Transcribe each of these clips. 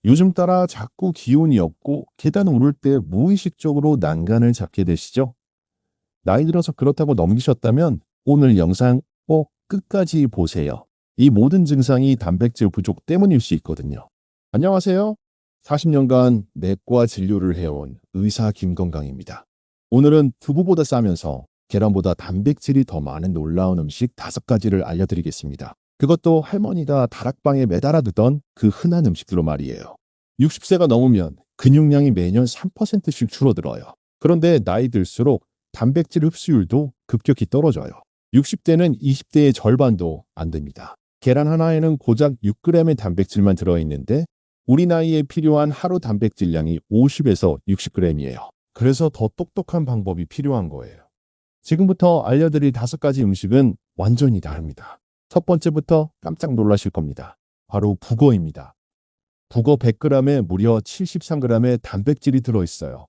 요즘 따라 자꾸 기운이 없고 계단 오를 때 무의식적으로 난간을 잡게 되시죠? 나이 들어서 그렇다고 넘기셨다면 오늘 영상 꼭 끝까지 보세요. 이 모든 증상이 단백질 부족 때문일 수 있거든요. 안녕하세요. 40년간 내과 진료를 해온 의사 김건강입니다. 오늘은 두부보다 싸면서 계란보다 단백질이 더 많은 놀라운 음식 5가지를 알려드리겠습니다. 그것도 할머니가 다락방에 매달아 두던 그 흔한 음식들로 말이에요. 60세가 넘으면 근육량이 매년 3%씩 줄어들어요. 그런데 나이 들수록 단백질 흡수율도 급격히 떨어져요. 60대는 20대의 절반도 안 됩니다. 계란 하나에는 고작 6g의 단백질만 들어있는데 우리 나이에 필요한 하루 단백질량이 50에서 60g이에요. 그래서 더 똑똑한 방법이 필요한 거예요. 지금부터 알려드릴 5가지 음식은 완전히 다릅니다. 첫 번째부터 깜짝 놀라실 겁니다. 바로 북어입니다. 북어 100g에 무려 73g의 단백질이 들어있어요.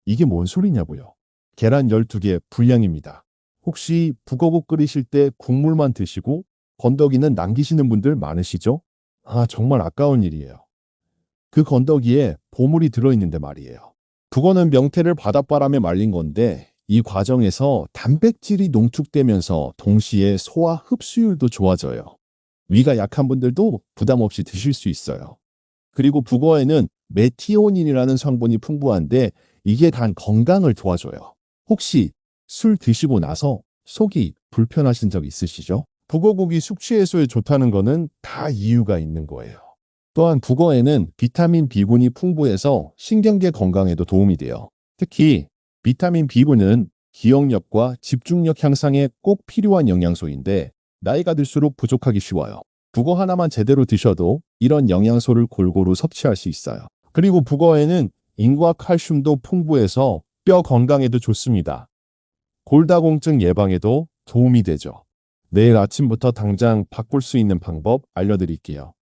이게 뭔 소리냐고요? 계란 12개 분량입니다. 혹시 북어국 끓이실 때 국물만 드시고 건더기는 남기시는 분들 많으시죠? 정말 아까운 일이에요. 그 건더기에 보물이 들어있는데 말이에요. 북어는 명태를 바닷바람에 말린 건데 이 과정에서 단백질이 농축되면서 동시에 소화 흡수율도 좋아져요. 위가 약한 분들도 부담 없이 드실 수 있어요. 그리고 북어에는 메티오닌이라는 성분이 풍부한데 이게 단 건강을 도와줘요. 혹시 술 드시고 나서 속이 불편하신 적 있으시죠? 북어국이 숙취 해소에 좋다는 거는 다 이유가 있는 거예요. 또한 북어에는 비타민 B군이 풍부해서 신경계 건강에도 도움이 돼요. 특히 비타민 B군은 기억력과 집중력 향상에 꼭 필요한 영양소인데 나이가 들수록 부족하기 쉬워요. 북어 하나만 제대로 드셔도 이런 영양소를 골고루 섭취할 수 있어요. 그리고 북어에는 인과 칼슘도 풍부해서 뼈 건강에도 좋습니다. 골다공증 예방에도 도움이 되죠. 내일 아침부터 당장 바꿀 수 있는 방법 알려드릴게요.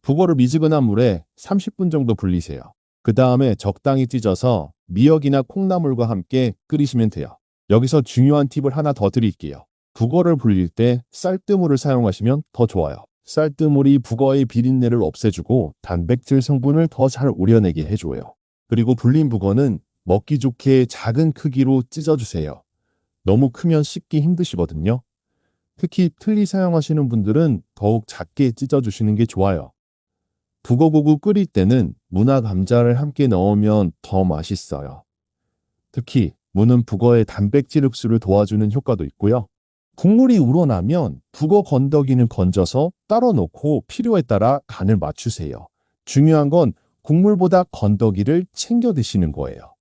북어를 미지근한 물에 30분 정도 불리세요. 그 다음에 적당히 찢어서 미역이나 콩나물과 함께 끓이시면 돼요. 여기서 중요한 팁을 하나 더 드릴게요. 북어를 불릴 때 쌀뜨물을 사용하시면 더 좋아요. 쌀뜨물이 북어의 비린내를 없애주고 단백질 성분을 더 잘 우려내게 해줘요. 그리고 불린 북어는 먹기 좋게 작은 크기로 찢어주세요. 너무 크면 씹기 힘드시거든요. 특히 틀니 사용하시는 분들은 더욱 작게 찢어주시는 게 좋아요. 북어국을 끓일 때는 무나 감자를 함께 넣으면 더 맛있어요. 특히 무는 북어의 단백질 흡수를 도와주는 효과도 있고요. 국물이 우러나면 북어 건더기는 건져서 따로 놓고 필요에 따라 간을 맞추세요. 중요한 건 국물보다 건더기를 챙겨 드시는 거예요.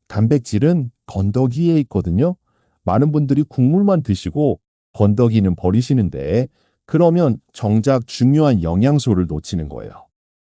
단백질은 건더기에 있거든요. 많은 분들이 국물만 드시고 건더기는 버리시는데 그러면 정작 중요한 영양소를 놓치는 거예요.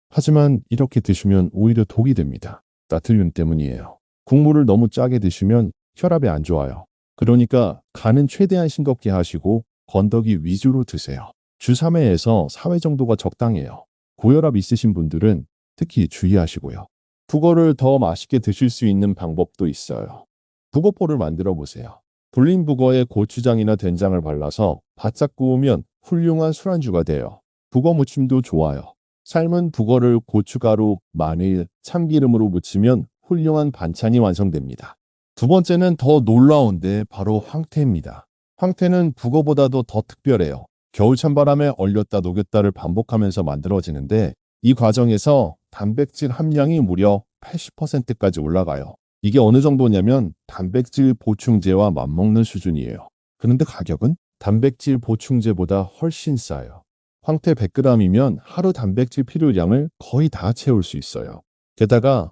하지만 이렇게 드시면 오히려 독이 됩니다. 나트륨 때문이에요. 국물을 너무 짜게 드시면 혈압에 안 좋아요. 그러니까 간은 최대한 싱겁게 하시고 건더기 위주로 드세요. 주 3회에서 4회 정도가 적당해요. 고혈압 있으신 분들은 특히 주의하시고요. 북어를 더 맛있게 드실 수 있는 방법도 있어요. 북어포를 만들어 보세요. 불린 북어에 고추장이나 된장을 발라서 바짝 구우면 훌륭한 술안주가 돼요. 북어 무침도 좋아요. 삶은 북어를 고춧가루, 마늘, 참기름으로 무치면 훌륭한 반찬이 완성됩니다. 두 번째는 더 놀라운데 바로 황태입니다. 황태는 북어보다도 더 특별해요. 겨울 찬바람에 얼렸다 녹였다를 반복하면서 만들어지는데 이 과정에서 단백질 함량이 무려 80%까지 올라가요. 이게 어느 정도냐면 단백질 보충제와 맞먹는 수준이에요. 그런데 가격은 단백질 보충제보다 훨씬 싸요. 황태 100g이면 하루 단백질 필요량을 거의 다 채울 수 있어요. 게다가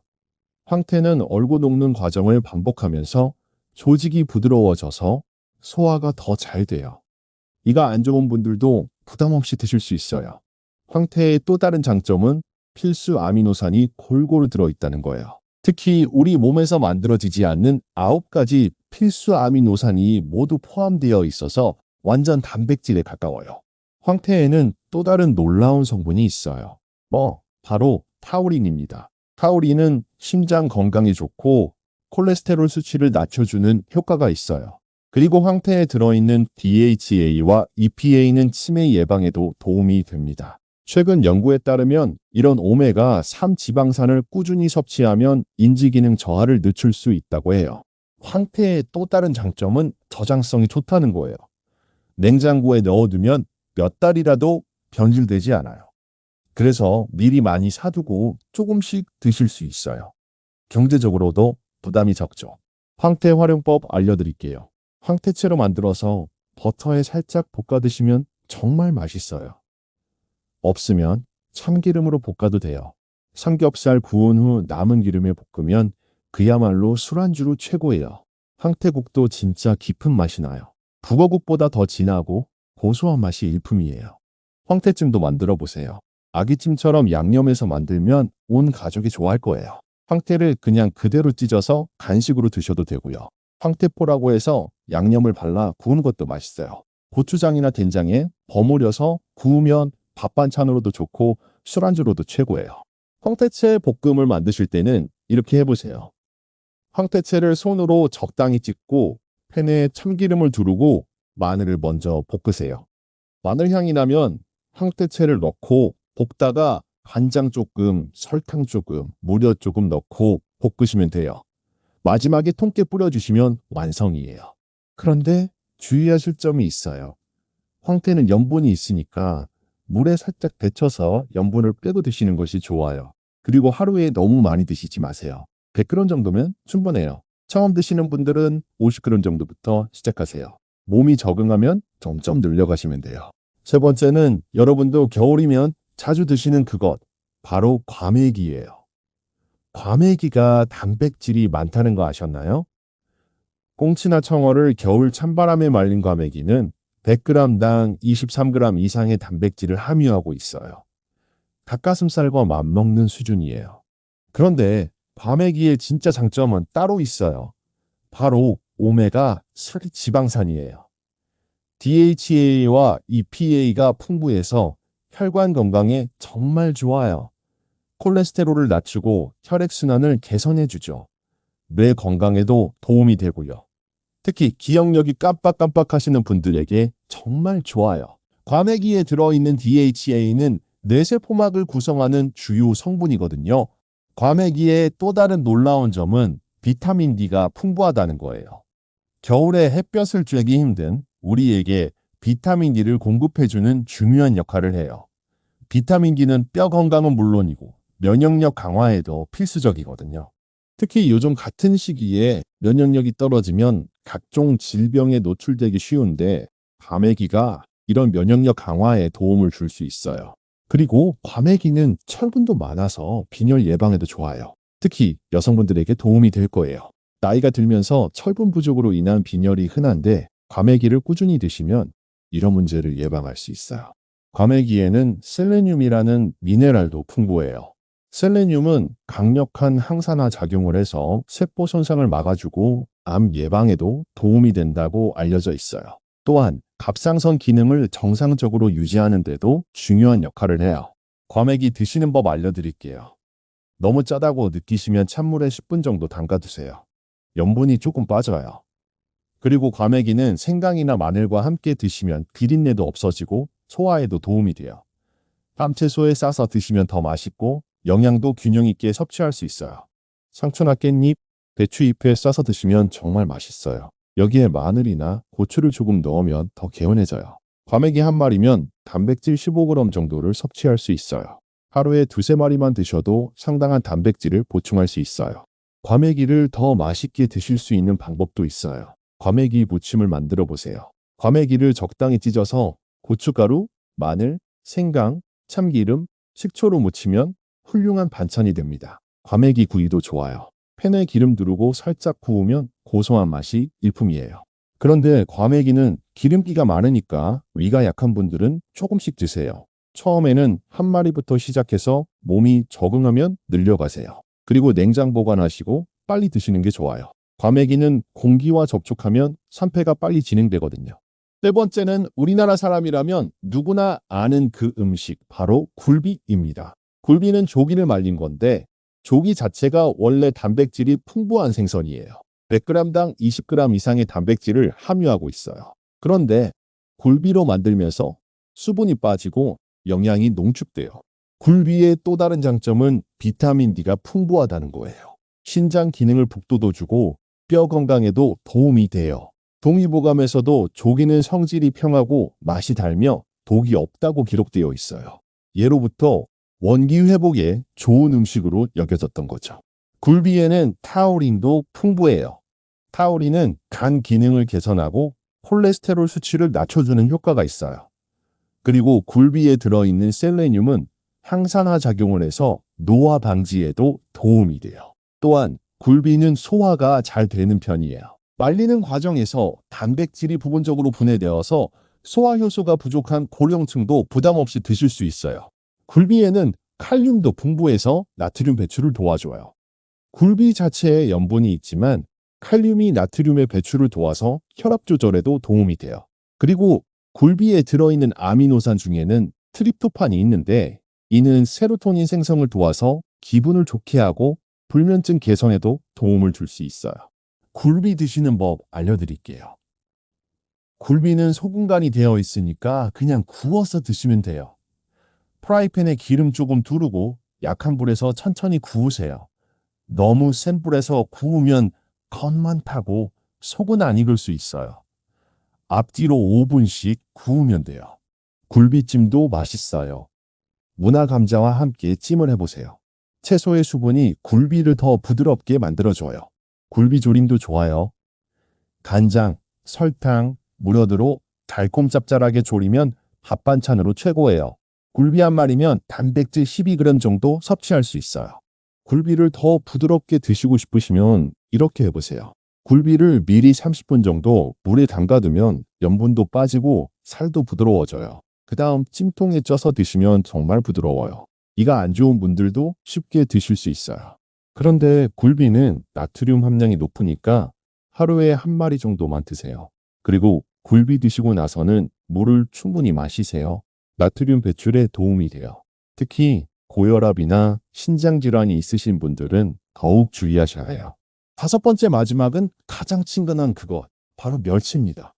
황태는 얼고 녹는 과정을 반복하면서 조직이 부드러워져서 소화가 더 잘 돼요. 이가 안 좋은 분들도 부담 없이 드실 수 있어요. 황태의 또 다른 장점은 필수 아미노산이 골고루 들어있다는 거예요. 특히 우리 몸에서 만들어지지 않는 9가지 필수 아미노산이 모두 포함되어 있어서 완전 단백질에 가까워요. 황태에는 또 다른 놀라운 성분이 있어요. 바로 타우린입니다. 타우린은 심장 건강에 좋고 콜레스테롤 수치를 낮춰주는 효과가 있어요. 그리고 황태에 들어있는 DHA와 EPA는 치매 예방에도 도움이 됩니다. 최근 연구에 따르면 이런 오메가3 지방산을 꾸준히 섭취하면 인지기능 저하를 늦출 수 있다고 해요. 황태의 또 다른 장점은 저장성이 좋다는 거예요. 냉장고에 넣어두면 몇 달이라도 변질되지 않아요. 그래서 미리 많이 사두고 조금씩 드실 수 있어요. 경제적으로도 부담이 적죠. 황태 활용법 알려드릴게요. 황태채로 만들어서 버터에 살짝 볶아 드시면 정말 맛있어요. 없으면 참기름으로 볶아도 돼요. 삼겹살 구운 후 남은 기름에 볶으면 그야말로 술안주로 최고예요. 황태국도 진짜 깊은 맛이 나요. 북어국보다 더 진하고 고소한 맛이 일품이에요. 황태찜도 만들어 보세요. 아기찜처럼 양념해서 만들면 온 가족이 좋아할 거예요. 황태를 그냥 그대로 찢어서 간식으로 드셔도 되고요. 황태포라고 해서 양념을 발라 구운 것도 맛있어요. 고추장이나 된장에 버무려서 구우면 밥 반찬으로도 좋고 술안주로도 최고예요. 황태채 볶음을 만드실 때는 이렇게 해보세요. 황태채를 손으로 적당히 찢고 팬에 참기름을 두르고 마늘을 먼저 볶으세요. 마늘 향이 나면 황태채를 넣고 볶다가 간장 조금, 설탕 조금, 무려 조금 넣고 볶으시면 돼요. 마지막에 통깨 뿌려주시면 완성이에요. 그런데 주의하실 점이 있어요. 황태는 염분이 있으니까 물에 살짝 데쳐서 염분을 빼고 드시는 것이 좋아요. 그리고 하루에 너무 많이 드시지 마세요. 100g 정도면 충분해요. 처음 드시는 분들은 50g 정도부터 시작하세요. 몸이 적응하면 점점 늘려가시면 돼요. 세 번째는 여러분도 겨울이면 자주 드시는 그것, 바로 과메기예요. 과메기가 단백질이 많다는 거 아셨나요? 꽁치나 청어를 겨울 찬바람에 말린 과메기는 100g당 23g 이상의 단백질을 함유하고 있어요. 닭가슴살과 맞먹는 수준이에요. 그런데 과메기의 진짜 장점은 따로 있어요. 바로 오메가3 지방산이에요. DHA와 EPA가 풍부해서 혈관 건강에 정말 좋아요. 콜레스테롤을 낮추고 혈액순환을 개선해주죠. 뇌 건강에도 도움이 되고요. 특히 기억력이 깜빡깜빡 하시는 분들에게 정말 좋아요. 과메기에 들어있는 DHA는 뇌세포막을 구성하는 주요 성분이거든요. 과메기의 또 다른 놀라운 점은 비타민 D가 풍부하다는 거예요. 겨울에 햇볕을 쬐기 힘든 우리에게 비타민 D를 공급해주는 중요한 역할을 해요. 비타민 D는 뼈 건강은 물론이고 면역력 강화에도 필수적이거든요. 특히 요즘 같은 시기에 면역력이 떨어지면 각종 질병에 노출되기 쉬운데 과메기가 이런 면역력 강화에 도움을 줄 수 있어요. 그리고 과메기는 철분도 많아서 빈혈 예방에도 좋아요. 특히 여성분들에게 도움이 될 거예요. 나이가 들면서 철분 부족으로 인한 빈혈이 흔한데 과메기를 꾸준히 드시면 이런 문제를 예방할 수 있어요. 과메기에는 셀레늄이라는 미네랄도 풍부해요. 셀레늄은 강력한 항산화 작용을 해서 세포 손상을 막아주고 암 예방에도 도움이 된다고 알려져 있어요. 또한 갑상선 기능을 정상적으로 유지하는 데도 중요한 역할을 해요. 과메기 드시는 법 알려드릴게요. 너무 짜다고 느끼시면 찬물에 10분 정도 담가 두세요. 염분이 조금 빠져요. 그리고 과메기는 생강이나 마늘과 함께 드시면 비린내도 없어지고 소화에도 도움이 돼요. 밤채소에 싸서 드시면 더 맛있고 영양도 균형 있게 섭취할 수 있어요. 상추나 깻잎, 배추잎에 싸서 드시면 정말 맛있어요. 여기에 마늘이나 고추를 조금 넣으면 더 개운해져요. 과메기 한 마리면 단백질 15g 정도를 섭취할 수 있어요. 하루에 두세 마리만 드셔도 상당한 단백질을 보충할 수 있어요. 과메기를 더 맛있게 드실 수 있는 방법도 있어요. 과메기 무침을 만들어 보세요. 과메기를 적당히 찢어서 고춧가루, 마늘, 생강, 참기름, 식초로 무치면 훌륭한 반찬이 됩니다. 과메기 구이도 좋아요. 팬에 기름 두르고 살짝 구우면 고소한 맛이 일품이에요. 그런데 과메기는 기름기가 많으니까 위가 약한 분들은 조금씩 드세요. 처음에는 한 마리부터 시작해서 몸이 적응하면 늘려가세요. 그리고 냉장 보관하시고 빨리 드시는 게 좋아요. 과메기는 공기와 접촉하면 산패가 빨리 진행되거든요. 네 번째는 우리나라 사람이라면 누구나 아는 그 음식, 바로 굴비입니다. 굴비는 조기를 말린 건데 조기 자체가 원래 단백질이 풍부한 생선이에요. 100g당 20g 이상의 단백질을 함유하고 있어요. 그런데 굴비로 만들면서 수분이 빠지고 영양이 농축돼요. 굴비의 또 다른 장점은 비타민 D가 풍부하다는 거예요. 신장 기능을 북돋워주고 뼈 건강에도 도움이 돼요. 동의보감에서도 조기는 성질이 평하고 맛이 달며 독이 없다고 기록되어 있어요. 예로부터 원기 회복에 좋은 음식으로 여겨졌던 거죠. 굴비에는 타우린도 풍부해요. 타우린은 간 기능을 개선하고 콜레스테롤 수치를 낮춰주는 효과가 있어요. 그리고 굴비에 들어있는 셀레늄은 항산화 작용을 해서 노화 방지에도 도움이 돼요. 또한 굴비는 소화가 잘 되는 편이에요. 말리는 과정에서 단백질이 부분적으로 분해되어서 소화 효소가 부족한 고령층도 부담 없이 드실 수 있어요. 굴비에는 칼륨도 풍부해서 나트륨 배출을 도와줘요. 굴비 자체에 염분이 있지만 칼륨이 나트륨의 배출을 도와서 혈압 조절에도 도움이 돼요. 그리고 굴비에 들어있는 아미노산 중에는 트립토판이 있는데 이는 세로토닌 생성을 도와서 기분을 좋게 하고 불면증 개선에도 도움을 줄 수 있어요. 굴비 드시는 법 알려드릴게요. 굴비는 소금간이 되어 있으니까 그냥 구워서 드시면 돼요. 프라이팬에 기름 조금 두르고 약한 불에서 천천히 구우세요. 너무 센 불에서 구우면 겉만 타고 속은 안 익을 수 있어요. 앞뒤로 5분씩 구우면 돼요. 굴비찜도 맛있어요. 무나 감자와 함께 찜을 해보세요. 채소의 수분이 굴비를 더 부드럽게 만들어줘요. 굴비 조림도 좋아요. 간장, 설탕, 무려드로 달콤 짭짤하게 조리면 밥 반찬으로 최고예요. 굴비 한 마리면 단백질 12g 정도 섭취할 수 있어요. 굴비를 더 부드럽게 드시고 싶으시면 이렇게 해보세요. 굴비를 미리 30분 정도 물에 담가두면 염분도 빠지고 살도 부드러워져요. 그 다음 찜통에 쪄서 드시면 정말 부드러워요. 이가 안 좋은 분들도 쉽게 드실 수 있어요. 그런데 굴비는 나트륨 함량이 높으니까 하루에 한 마리 정도만 드세요. 그리고 굴비 드시고 나서는 물을 충분히 마시세요. 나트륨 배출에 도움이 돼요. 특히 고혈압이나 신장질환이 있으신 분들은 더욱 주의하셔야 해요. 5번째 마지막은 가장 친근한 그것, 바로 멸치입니다.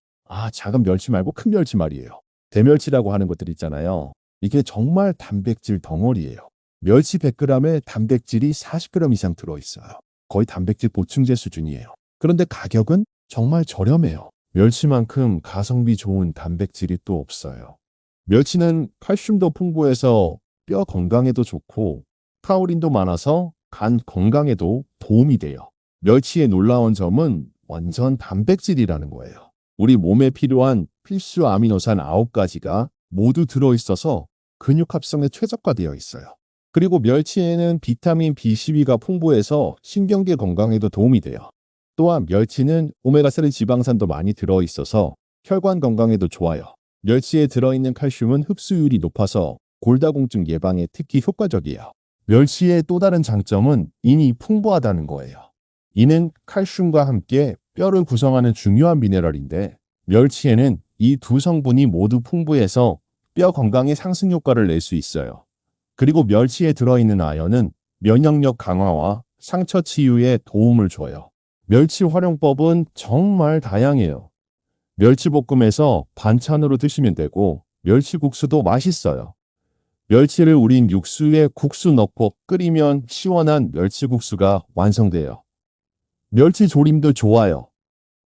작은 멸치 말고 큰 멸치 말이에요. 대멸치라고 하는 것들 있잖아요. 이게 정말 단백질 덩어리예요. 멸치 100g에 단백질이 40g 이상 들어있어요. 거의 단백질 보충제 수준이에요. 그런데 가격은 정말 저렴해요. 멸치만큼 가성비 좋은 단백질이 또 없어요. 멸치는 칼슘도 풍부해서 뼈 건강에도 좋고 타우린도 많아서 간 건강에도 도움이 돼요. 멸치의 놀라운 점은 완전 단백질이라는 거예요. 우리 몸에 필요한 필수 아미노산 9가지가 모두 들어있어서 근육 합성에 최적화되어 있어요. 그리고 멸치에는 비타민 B12가 풍부해서 신경계 건강에도 도움이 돼요. 또한 멸치는 오메가3 지방산도 많이 들어있어서 혈관 건강에도 좋아요. 멸치에 들어있는 칼슘은 흡수율이 높아서 골다공증 예방에 특히 효과적이에요. 멸치의 또 다른 장점은 인이 풍부하다는 거예요. 이는 칼슘과 함께 뼈를 구성하는 중요한 미네랄인데 멸치에는 이 두 성분이 모두 풍부해서 뼈 건강에 상승 효과를 낼 수 있어요. 그리고 멸치에 들어있는 아연은 면역력 강화와 상처 치유에 도움을 줘요. 멸치 활용법은 정말 다양해요. 멸치볶음에서 반찬으로 드시면 되고 멸치국수도 맛있어요. 멸치를 우린 육수에 국수 넣고 끓이면 시원한 멸치국수가 완성돼요. 멸치 조림도 좋아요.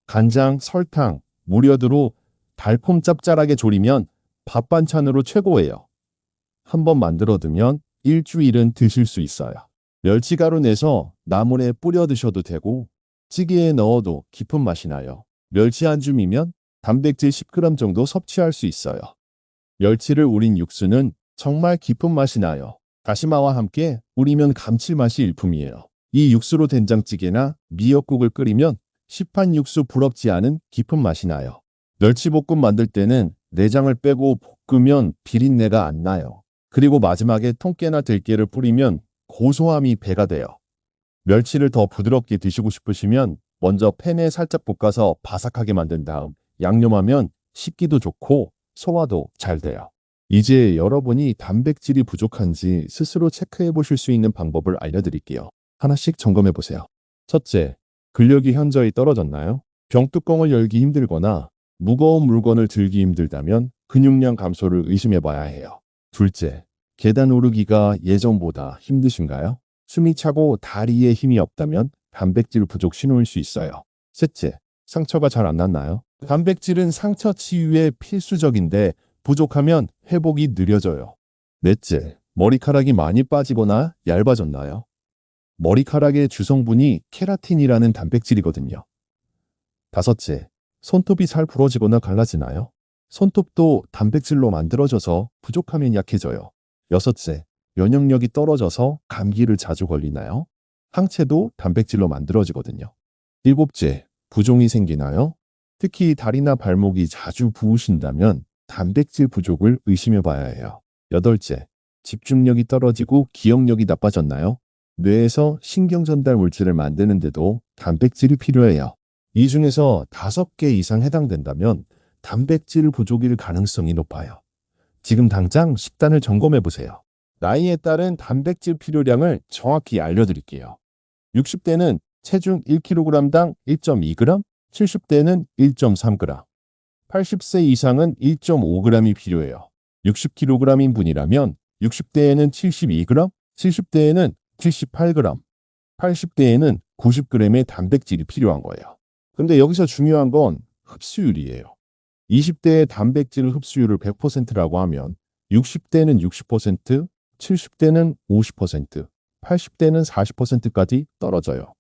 간장, 설탕, 무려두로 달콤 짭짤하게 조리면 밥 반찬으로 최고예요. 한번 만들어두면 일주일은 드실 수 있어요. 멸치가루 내서 나물에 뿌려 드셔도 되고 찌개에 넣어도 깊은 맛이 나요. 멸치 한 줌이면 단백질 10g 정도 섭취할 수 있어요. 멸치를 우린 육수는 정말 깊은 맛이 나요. 다시마와 함께 우리면 감칠맛이 일품이에요. 이 육수로 된장찌개나 미역국을 끓이면 시판 육수 부럽지 않은 깊은 맛이 나요. 멸치볶음 만들 때는 내장을 빼고 볶으면 비린내가 안 나요. 그리고 마지막에 통깨나 들깨를 뿌리면 고소함이 배가 돼요. 멸치를 더 부드럽게 드시고 싶으시면 먼저 팬에 살짝 볶아서 바삭하게 만든 다음 양념하면 식기도 좋고 소화도 잘 돼요. 이제 여러분이 단백질이 부족한지 스스로 체크해 보실 수 있는 방법을 알려드릴게요. 하나씩 점검해 보세요. 첫째, 근력이 현저히 떨어졌나요? 병뚜껑을 열기 힘들거나 무거운 물건을 들기 힘들다면 근육량 감소를 의심해 봐야 해요. 둘째, 계단 오르기가 예전보다 힘드신가요? 숨이 차고 다리에 힘이 없다면 단백질 부족 신호일 수 있어요. 셋째, 상처가 잘 안 났나요? 단백질은 상처 치유에 필수적인데 부족하면 회복이 느려져요. 넷째, 머리카락이 많이 빠지거나 얇아졌나요? 머리카락의 주성분이 케라틴이라는 단백질이거든요. 다섯째, 손톱이 잘 부러지거나 갈라지나요? 손톱도 단백질로 만들어져서 부족하면 약해져요. 여섯째, 면역력이 떨어져서 감기를 자주 걸리나요? 항체도 단백질로 만들어지거든요. 일곱째, 부종이 생기나요? 특히 다리나 발목이 자주 부으신다면 단백질 부족을 의심해 봐야 해요. 여덟째, 집중력이 떨어지고 기억력이 나빠졌나요? 뇌에서 신경 전달 물질을 만드는데도 단백질이 필요해요. 이 중에서 5개 이상 해당된다면 단백질 부족일 가능성이 높아요. 지금 당장 식단을 점검해 보세요. 나이에 따른 단백질 필요량을 정확히 알려드릴게요. 60대는 체중 1kg당 1.2g, 70대는 1.3g, 80세 이상은 1.5g이 필요해요. 60kg인 분이라면 60대에는 72g, 70대에는 78g, 80대에는 90g의 단백질이 필요한 거예요. 근데 여기서 중요한 건 흡수율이에요. 20대의 단백질 흡수율을 100%라고 하면 60대는 60%, 70대는 50%, 80대는 40%까지 떨어져요.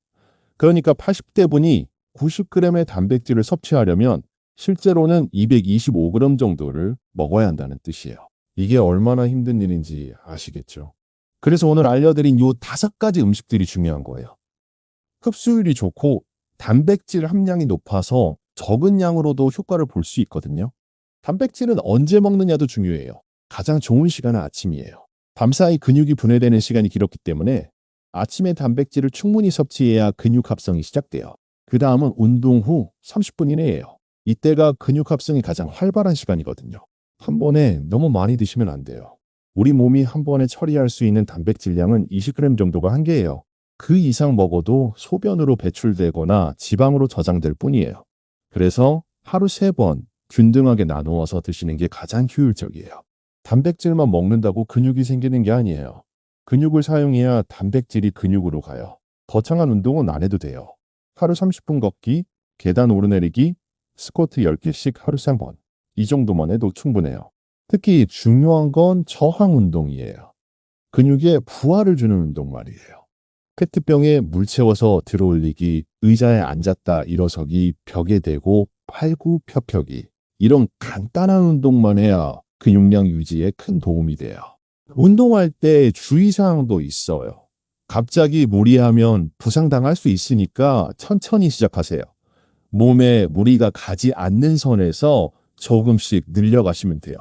그러니까 80대 분이 90g의 단백질을 섭취하려면 실제로는 225g 정도를 먹어야 한다는 뜻이에요. 이게 얼마나 힘든 일인지 아시겠죠? 그래서 오늘 알려드린 이 5가지 음식들이 중요한 거예요. 흡수율이 좋고 단백질 함량이 높아서 적은 양으로도 효과를 볼 수 있거든요. 단백질은 언제 먹느냐도 중요해요. 가장 좋은 시간은 아침이에요. 밤사이 근육이 분해되는 시간이 길었기 때문에 아침에 단백질을 충분히 섭취해야 근육 합성이 시작돼요. 그 다음은 운동 후 30분 이내예요. 이때가 근육 합성이 가장 활발한 시간이거든요. 한 번에 너무 많이 드시면 안 돼요. 우리 몸이 한 번에 처리할 수 있는 단백질량은 20g 정도가 한계예요. 그 이상 먹어도 소변으로 배출되거나 지방으로 저장될 뿐이에요. 그래서 하루 3번 균등하게 나누어서 드시는 게 가장 효율적이에요. 단백질만 먹는다고 근육이 생기는 게 아니에요. 근육을 사용해야 단백질이 근육으로 가요. 거창한 운동은 안 해도 돼요. 하루 30분 걷기, 계단 오르내리기, 스쿼트 10개씩 하루 3번. 이 정도만 해도 충분해요. 특히 중요한 건 저항 운동이에요. 근육에 부하를 주는 운동 말이에요. 페트병에 물 채워서 들어올리기, 의자에 앉았다 일어서기, 벽에 대고 팔굽혀펴기. 이런 간단한 운동만 해야 근육량 유지에 큰 도움이 돼요. 운동할 때 주의사항도 있어요. 갑자기 무리하면 부상당할 수 있으니까 천천히 시작하세요. 몸에 무리가 가지 않는 선에서 조금씩 늘려가시면 돼요.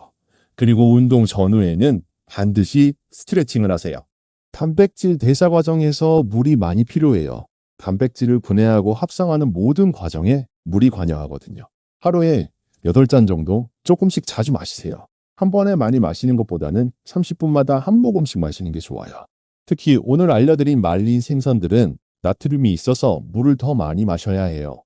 그리고 운동 전후에는 반드시 스트레칭을 하세요. 단백질 대사 과정에서 물이 많이 필요해요. 단백질을 분해하고 합성하는 모든 과정에 물이 관여하거든요. 하루에 8잔 정도 조금씩 자주 마시세요. 한 번에 많이 마시는 것보다는 30분마다 한 모금씩 마시는 게 좋아요. 특히 오늘 알려드린 말린 생선들은 나트륨이 있어서 물을 더 많이 마셔야 해요.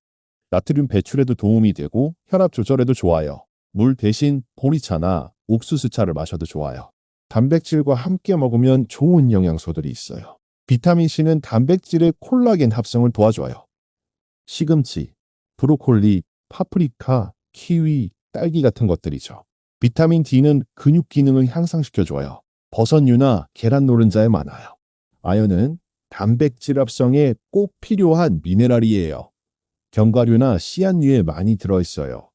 나트륨 배출에도 도움이 되고 혈압 조절에도 좋아요. 물 대신 보리차나 옥수수차를 마셔도 좋아요. 단백질과 함께 먹으면 좋은 영양소들이 있어요. 비타민C는 단백질의 콜라겐 합성을 도와줘요. 시금치, 브로콜리, 파프리카, 키위, 딸기 같은 것들이죠. 비타민 D는 근육 기능을 향상시켜줘요. 버섯류나 계란 노른자에 많아요. 아연은 단백질 합성에 꼭 필요한 미네랄이에요. 견과류나 씨앗류에 많이 들어있어요.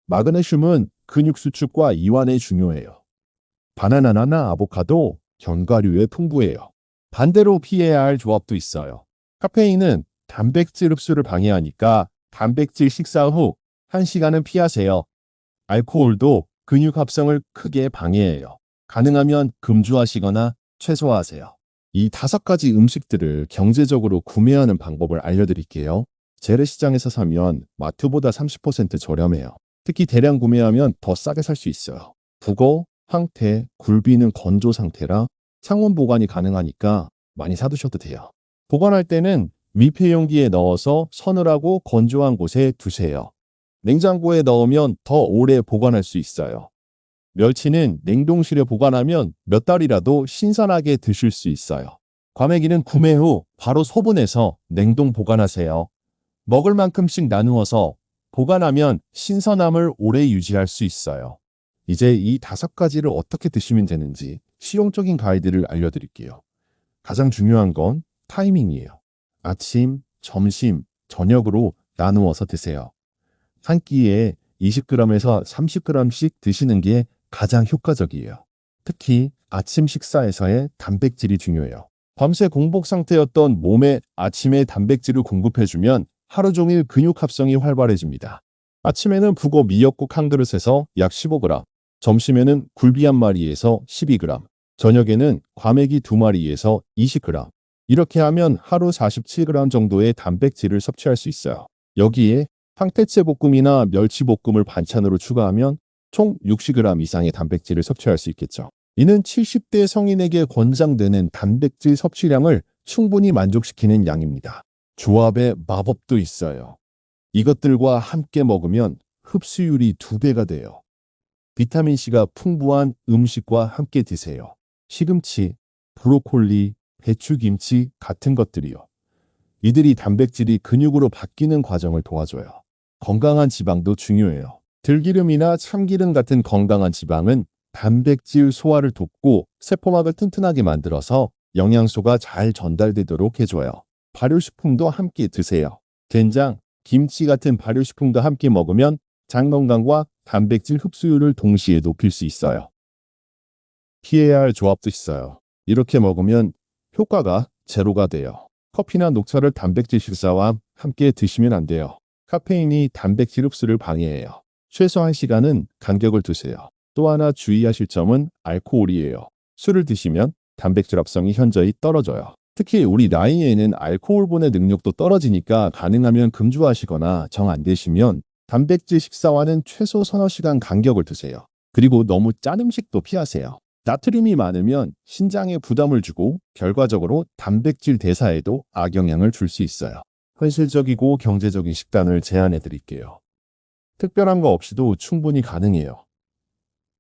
마그네슘은 근육 수축과 이완에 중요해요. 바나나나 아보카도, 견과류에 풍부해요. 반대로 피해야 할 조합도 있어요. 카페인은 단백질 흡수를 방해하니까 단백질 식사 후 1시간은 피하세요. 알코올도 근육 합성을 크게 방해해요. 가능하면 금주하시거나 최소화하세요. 이 5가지 음식들을 경제적으로 구매하는 방법을 알려드릴게요. 재래시장에서 사면 마트보다 30% 저렴해요. 특히 대량 구매하면 더 싸게 살 수 있어요. 북어, 황태, 굴비는 건조 상태라 상온 보관이 가능하니까 많이 사두셔도 돼요. 보관할 때는密폐 용기에 넣어서 서늘하고 건조한 곳에 두세요. 냉장고에 넣으면 더 오래 보관할 수 있어요. 멸치는 냉동실에 보관하면 몇 달이라도 신선하게 드실 수 있어요. 과메기는 구매 후 바로 소분해서 냉동 보관하세요. 먹을 만큼씩 나누어서 보관하면 신선함을 오래 유지할 수 있어요. 이제 이 5가지를 어떻게 드시면 되는지 실용적인 가이드를 알려드릴게요. 가장 중요한 건 타이밍이에요. 아침, 점심, 저녁으로 나누어서 드세요. 한 끼에 20g에서 30g씩 드시는 게 가장 효과적이에요. 특히 아침 식사에서의 단백질이 중요해요. 밤새 공복 상태였던 몸에 아침에 단백질을 공급해주면 하루 종일 근육 합성이 활발해집니다. 아침에는 북어 미역국 한 그릇에서 약 15g, 점심에는 굴비 한 마리에서 12g, 저녁에는 과메기 2마리에서 20g. 이렇게 하면 하루 47g 정도의 단백질을 섭취할 수 있어요. 여기에 황태채 볶음이나 멸치 볶음을 반찬으로 추가하면 총 60g 이상의 단백질을 섭취할 수 있겠죠. 이는 70대 성인에게 권장되는 단백질 섭취량을 충분히 만족시키는 양입니다. 조합의 마법도 있어요. 이것들과 함께 먹으면 흡수율이 2배가 돼요. 비타민C가 풍부한 음식과 함께 드세요. 시금치, 브로콜리, 배추김치 같은 것들이요. 이들이 단백질이 근육으로 바뀌는 과정을 도와줘요. 건강한 지방도 중요해요. 들기름이나 참기름 같은 건강한 지방은 단백질 소화를 돕고 세포막을 튼튼하게 만들어서 영양소가 잘 전달되도록 해줘요. 발효식품도 함께 드세요. 된장, 김치 같은 발효식품과 함께 먹으면 장 건강과 단백질 흡수율을 동시에 높일 수 있어요. 피해야 할 조합도 있어요. 이렇게 먹으면 효과가 제로가 돼요. 커피나 녹차를 단백질 식사와 함께 드시면 안 돼요. 카페인이 단백질 흡수를 방해해요. 최소 1시간은 간격을 두세요. 또 하나 주의하실 점은 알코올이에요. 술을 드시면 단백질 합성이 현저히 떨어져요. 특히 우리 나이에는 알코올분해 능력도 떨어지니까 가능하면 금주하시거나 정 안 되시면 단백질 식사와는 최소 서너 시간 간격을 두세요. 그리고 너무 짠 음식도 피하세요. 나트륨이 많으면 신장에 부담을 주고 결과적으로 단백질 대사에도 악영향을 줄 수 있어요. 현실적이고 경제적인 식단을 제안해 드릴게요. 특별한 거 없이도 충분히 가능해요.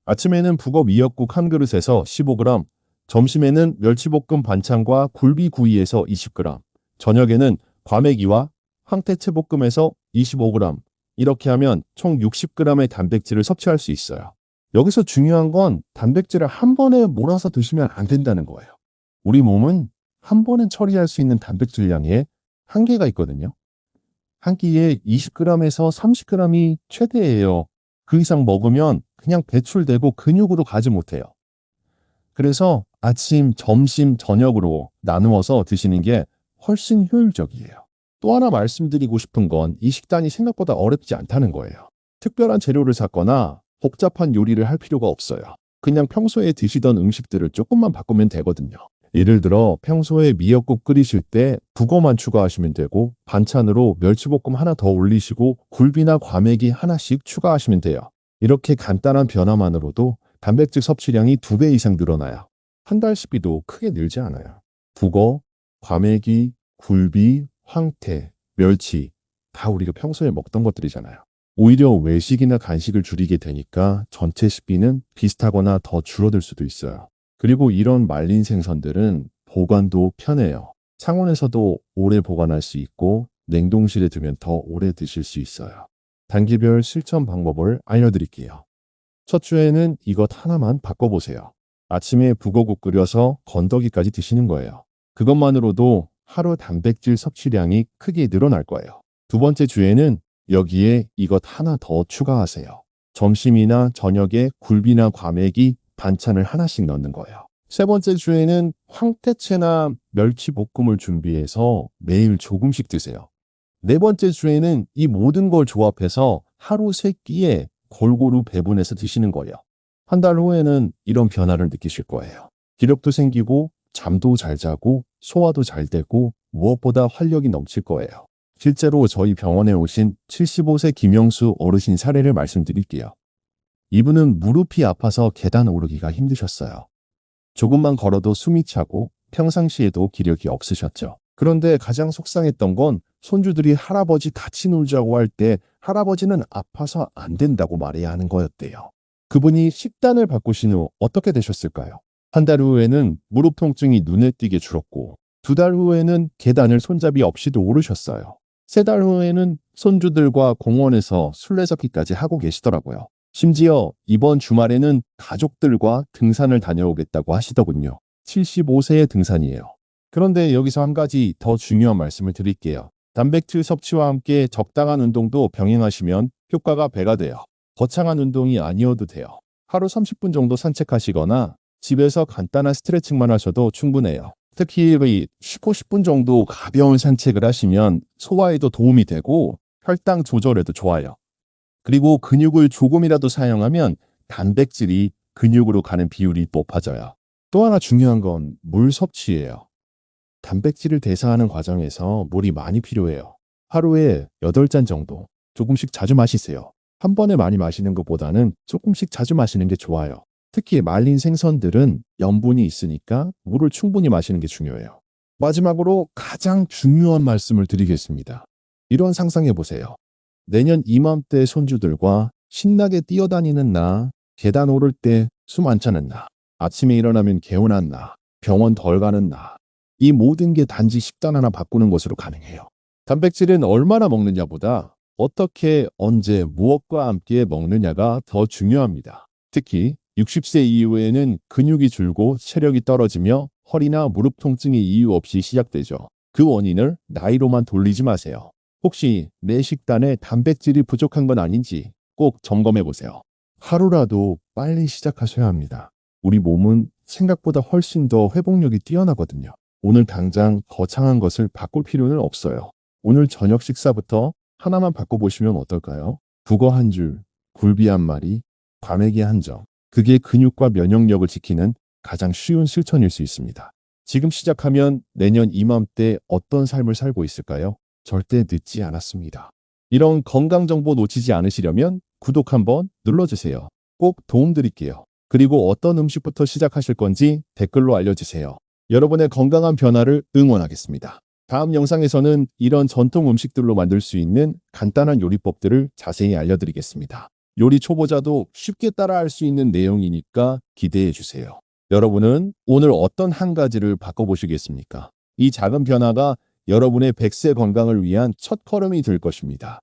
아침에는 북어 미역국 한 그릇에서 15g, 점심에는 멸치볶음 반찬과 굴비구이에서 20g, 저녁에는 과메기와 황태채 볶음에서 25g, 이렇게 하면 총 60g의 단백질을 섭취할 수 있어요. 여기서 중요한 건 단백질을 한 번에 몰아서 드시면 안 된다는 거예요. 우리 몸은 한 번에 처리할 수 있는 단백질량에 한계가 있거든요. 한 끼에 20g에서 30g이 최대예요. 그 이상 먹으면 그냥 배출되고 근육으로 가지 못해요. 그래서 아침, 점심, 저녁으로 나누어서 드시는 게 훨씬 효율적이에요. 또 하나 말씀드리고 싶은 건 이 식단이 생각보다 어렵지 않다는 거예요. 특별한 재료를 샀거나 복잡한 요리를 할 필요가 없어요. 그냥 평소에 드시던 음식들을 조금만 바꾸면 되거든요. 예를 들어 평소에 미역국 끓이실 때 북어만 추가하시면 되고 반찬으로 멸치볶음 하나 더 올리시고 굴비나 과메기 하나씩 추가하시면 돼요. 이렇게 간단한 변화만으로도 단백질 섭취량이 2배 이상 늘어나요. 한 달 식비도 크게 늘지 않아요. 북어, 과메기, 굴비, 황태, 멸치 다 우리가 평소에 먹던 것들이잖아요. 오히려 외식이나 간식을 줄이게 되니까 전체 식비는 비슷하거나 더 줄어들 수도 있어요. 그리고 이런 말린 생선들은 보관도 편해요. 상온에서도 오래 보관할 수 있고 냉동실에 두면 더 오래 드실 수 있어요. 단계별 실천 방법을 알려드릴게요. 첫 주에는 이것 하나만 바꿔보세요. 아침에 북어국 끓여서 건더기까지 드시는 거예요. 그것만으로도 하루 단백질 섭취량이 크게 늘어날 거예요. 두 번째 주에는 여기에 이것 하나 더 추가하세요. 점심이나 저녁에 굴비나 과메기, 반찬을 하나씩 넣는 거예요. 세 번째 주에는 황태채나 멸치볶음을 준비해서 매일 조금씩 드세요. 네 번째 주에는 이 모든 걸 조합해서 하루 3끼에 골고루 배분해서 드시는 거예요. 한 달 후에는 이런 변화를 느끼실 거예요. 기력도 생기고 잠도 잘 자고 소화도 잘 되고 무엇보다 활력이 넘칠 거예요. 실제로 저희 병원에 오신 75세 김영수 어르신 사례를 말씀드릴게요. 이분은 무릎이 아파서 계단 오르기가 힘드셨어요. 조금만 걸어도 숨이 차고 평상시에도 기력이 없으셨죠. 그런데 가장 속상했던 건 손주들이 할아버지 같이 놀자고 할 때 할아버지는 아파서 안 된다고 말해야 하는 거였대요. 그분이 식단을 바꾸신 후 어떻게 되셨을까요? 한 달 후에는 무릎 통증이 눈에 띄게 줄었고, 2달 후에는 계단을 손잡이 없이도 오르셨어요. 3달 후에는 손주들과 공원에서 술래잡기까지 하고 계시더라고요. 심지어 이번 주말에는 가족들과 등산을 다녀오겠다고 하시더군요. 75세의 등산이에요. 그런데 여기서 한 가지 더 중요한 말씀을 드릴게요. 단백질 섭취와 함께 적당한 운동도 병행하시면 효과가 배가 돼요. 거창한 운동이 아니어도 돼요. 하루 30분 정도 산책하시거나 집에서 간단한 스트레칭만 하셔도 충분해요. 특히 쉬고 10분 정도 가벼운 산책을 하시면 소화에도 도움이 되고 혈당 조절에도 좋아요. 그리고 근육을 조금이라도 사용하면 단백질이 근육으로 가는 비율이 높아져요. 또 하나 중요한 건 물 섭취예요. 단백질을 대사하는 과정에서 물이 많이 필요해요. 하루에 8잔 정도 조금씩 자주 마시세요. 한 번에 많이 마시는 것보다는 조금씩 자주 마시는 게 좋아요. 특히 말린 생선들은 염분이 있으니까 물을 충분히 마시는 게 중요해요. 마지막으로 가장 중요한 말씀을 드리겠습니다. 이런 상상해 보세요. 내년 이맘때 손주들과 신나게 뛰어다니는 나, 계단 오를 때 숨 안 차는 나, 아침에 일어나면 개운한 나, 병원 덜 가는 나. 이 모든 게 단지 식단 하나 바꾸는 것으로 가능해요. 단백질은 얼마나 먹느냐보다 어떻게, 언제, 무엇과 함께 먹느냐가 더 중요합니다. 특히 60세 이후에는 근육이 줄고 체력이 떨어지며 허리나 무릎 통증이 이유 없이 시작되죠. 그 원인을 나이로만 돌리지 마세요. 혹시 내 식단에 단백질이 부족한 건 아닌지 꼭 점검해 보세요. 하루라도 빨리 시작하셔야 합니다. 우리 몸은 생각보다 훨씬 더 회복력이 뛰어나거든요. 오늘 당장 거창한 것을 바꿀 필요는 없어요. 오늘 저녁 식사부터 하나만 바꿔보시면 어떨까요? 북어 한 줄, 굴비 한 마리, 과메기 한 점. 그게 근육과 면역력을 지키는 가장 쉬운 실천일 수 있습니다. 지금 시작하면 내년 이맘때 어떤 삶을 살고 있을까요? 절대 늦지 않았습니다. 이런 건강 정보 놓치지 않으시려면 구독 한번 눌러주세요. 꼭 도움드릴게요. 그리고 어떤 음식부터 시작하실 건지 댓글로 알려주세요. 여러분의 건강한 변화를 응원하겠습니다. 다음 영상에서는 이런 전통 음식들로 만들 수 있는 간단한 요리법들을 자세히 알려드리겠습니다. 요리 초보자도 쉽게 따라할 수 있는 내용이니까 기대해 주세요. 여러분은 오늘 어떤 한 가지를 바꿔보시겠습니까? 이 작은 변화가 여러분의 100세 건강을 위한 첫걸음이 될 것입니다.